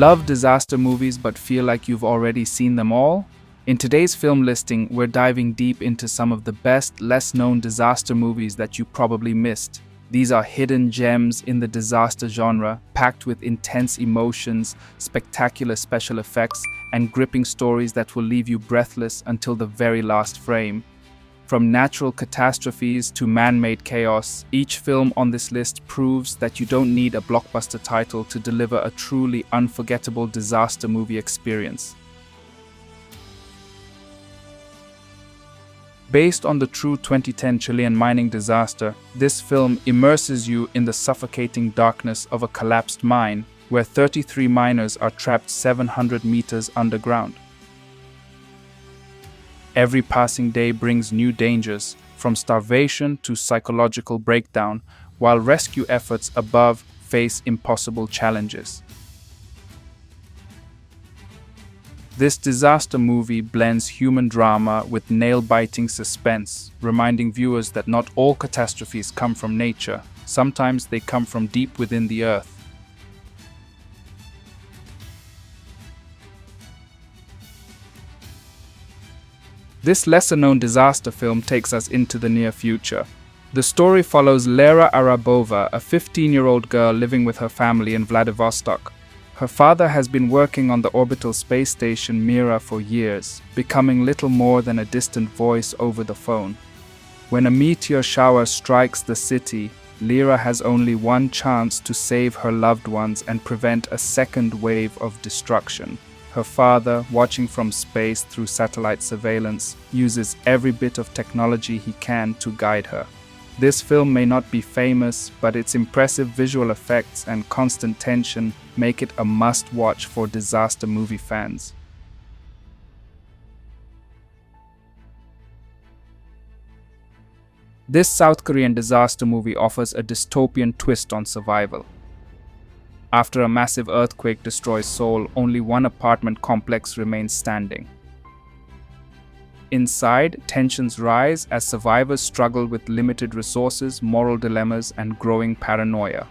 Love disaster movies but feel like you've already seen them all? In today's film listing, we're diving deep into some of the best, less-known disaster movies that you probably missed. These are hidden gems in the disaster genre, packed with intense emotions, spectacular special effects, and gripping stories that will leave you breathless until the very last frame. From natural catastrophes to man-made chaos, each film on this list proves that you don't need a blockbuster title to deliver a truly unforgettable disaster movie experience. Based on the true 2010 Chilean mining disaster, this film immerses you in the suffocating darkness of a collapsed mine, where 33 miners are trapped 700 meters underground. Every passing day brings new dangers, from starvation to psychological breakdown, while rescue efforts above face impossible challenges. This disaster movie blends human drama with nail-biting suspense, reminding viewers that not all catastrophes come from nature. Sometimes they come from deep within the earth. This lesser-known disaster film takes us into the near future. The story follows Lera Arabova, a 15-year-old girl living with her family in Vladivostok. Her father has been working on the orbital space station Mira for years, becoming little more than a distant voice over the phone. When a meteor shower strikes the city, Lera has only one chance to save her loved ones and prevent a second wave of destruction. Her father, watching from space through satellite surveillance, uses every bit of technology he can to guide her. This film may not be famous, but its impressive visual effects and constant tension make it a must-watch for disaster movie fans. This South Korean disaster movie offers a dystopian twist on survival. After a massive earthquake destroys Seoul, only one apartment complex remains standing. Inside, tensions rise as survivors struggle with limited resources, moral dilemmas, and growing paranoia.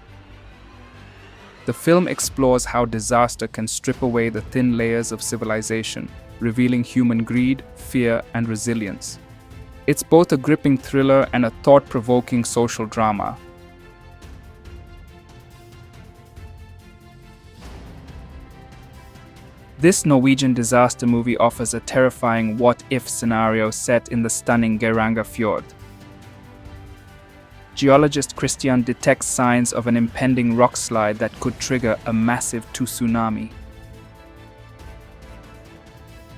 The film explores how disaster can strip away the thin layers of civilization, revealing human greed, fear, and resilience. It's both a gripping thriller and a thought-provoking social drama. This Norwegian disaster movie offers a terrifying what-if scenario set in the stunning Geiranger Fjord. Geologist Christian detects signs of an impending rock slide that could trigger a massive tsunami.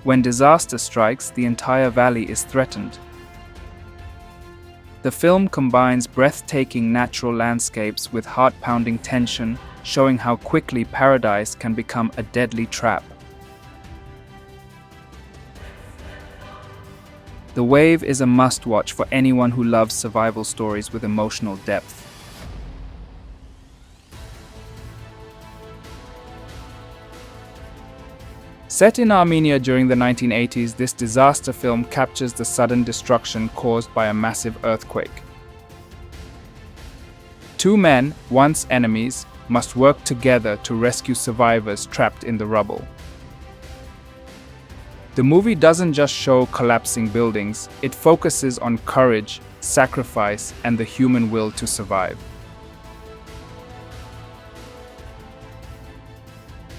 When disaster strikes, the entire valley is threatened. The film combines breathtaking natural landscapes with heart-pounding tension, showing how quickly paradise can become a deadly trap. The Wave is a must-watch for anyone who loves survival stories with emotional depth. Set in Armenia during the 1980s, this disaster film captures the sudden destruction caused by a massive earthquake. Two men, once enemies, must work together to rescue survivors trapped in the rubble. The movie doesn't just show collapsing buildings, it focuses on courage, sacrifice, and the human will to survive.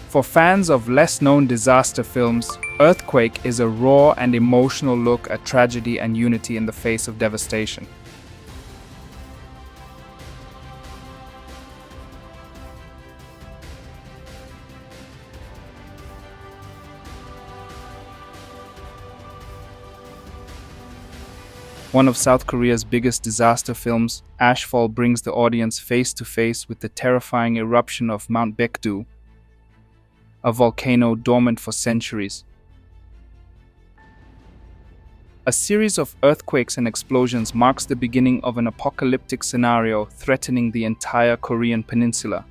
For fans of less-known disaster films, Earthquake is a raw and emotional look at tragedy and unity in the face of devastation. One of South Korea's biggest disaster films, Ashfall brings the audience face-to-face with the terrifying eruption of Mount Baekdu, a volcano dormant for centuries. A series of earthquakes and explosions marks the beginning of an apocalyptic scenario threatening the entire Korean peninsula.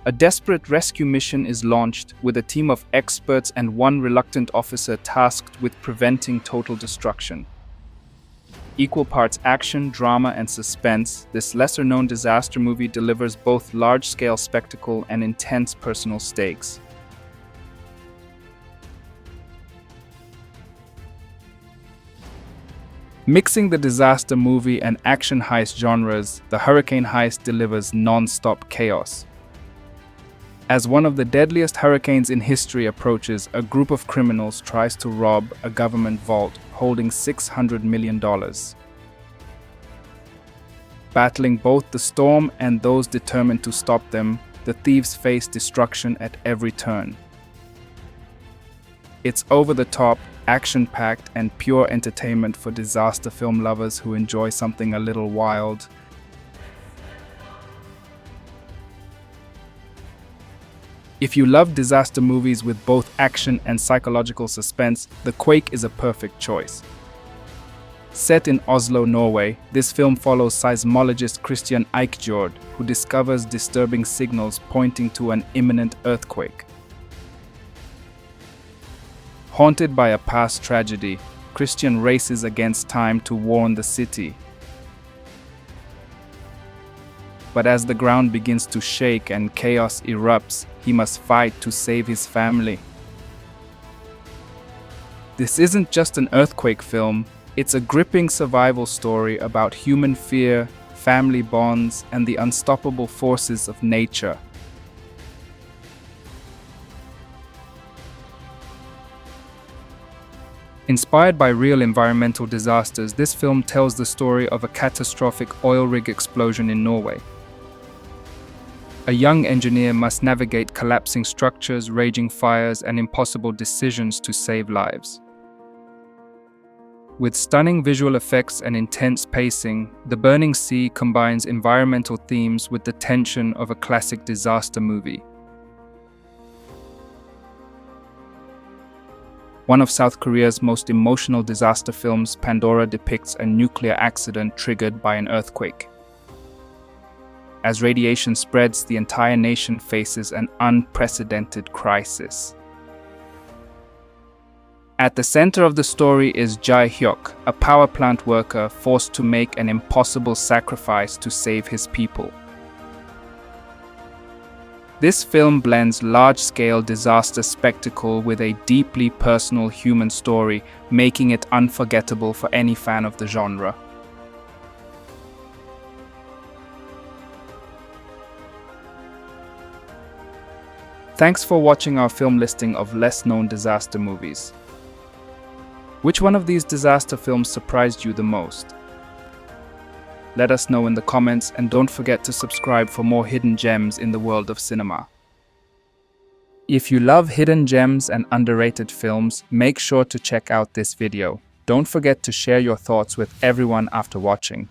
A desperate rescue mission is launched with a team of experts and one reluctant officer tasked with preventing total destruction. Equal parts action, drama, and suspense, this lesser-known disaster movie delivers both large-scale spectacle and intense personal stakes. Mixing the disaster movie and action heist genres, the hurricane heist delivers non-stop chaos. As one of the deadliest hurricanes in history approaches, a group of criminals tries to rob a government vault holding $600 million. Battling both the storm and those determined to stop them, the thieves face destruction at every turn. It's over-the-top, action-packed, and pure entertainment for disaster film lovers who enjoy something a little wild. If you love disaster movies with both action and psychological suspense, The Quake is a perfect choice. Set in Oslo, Norway, this film follows seismologist Christian Eikjord, who discovers disturbing signals pointing to an imminent earthquake. Haunted by a past tragedy, Christian races against time to warn the city. But as the ground begins to shake and chaos erupts, he must fight to save his family. This isn't just an earthquake film, it's a gripping survival story about human fear, family bonds, and the unstoppable forces of nature. Inspired by real environmental disasters, this film tells the story of a catastrophic oil rig explosion in Norway. A young engineer must navigate collapsing structures, raging fires, and impossible decisions to save lives. With stunning visual effects and intense pacing, The Burning Sea combines environmental themes with the tension of a classic disaster movie. One of South Korea's most emotional disaster films, Pandora depicts a nuclear accident triggered by an earthquake. As radiation spreads, the entire nation faces an unprecedented crisis. At the center of the story is Jae-hyuk, a power plant worker forced to make an impossible sacrifice to save his people. This film blends large-scale disaster spectacle with a deeply personal human story, making it unforgettable for any fan of the genre. Thanks for watching our film listing of less-known disaster movies. Which one of these disaster films surprised you the most? Let us know in the comments, and don't forget to subscribe for more hidden gems in the world of cinema. If you love hidden gems and underrated films, make sure to check out this video. Don't forget to share your thoughts with everyone after watching.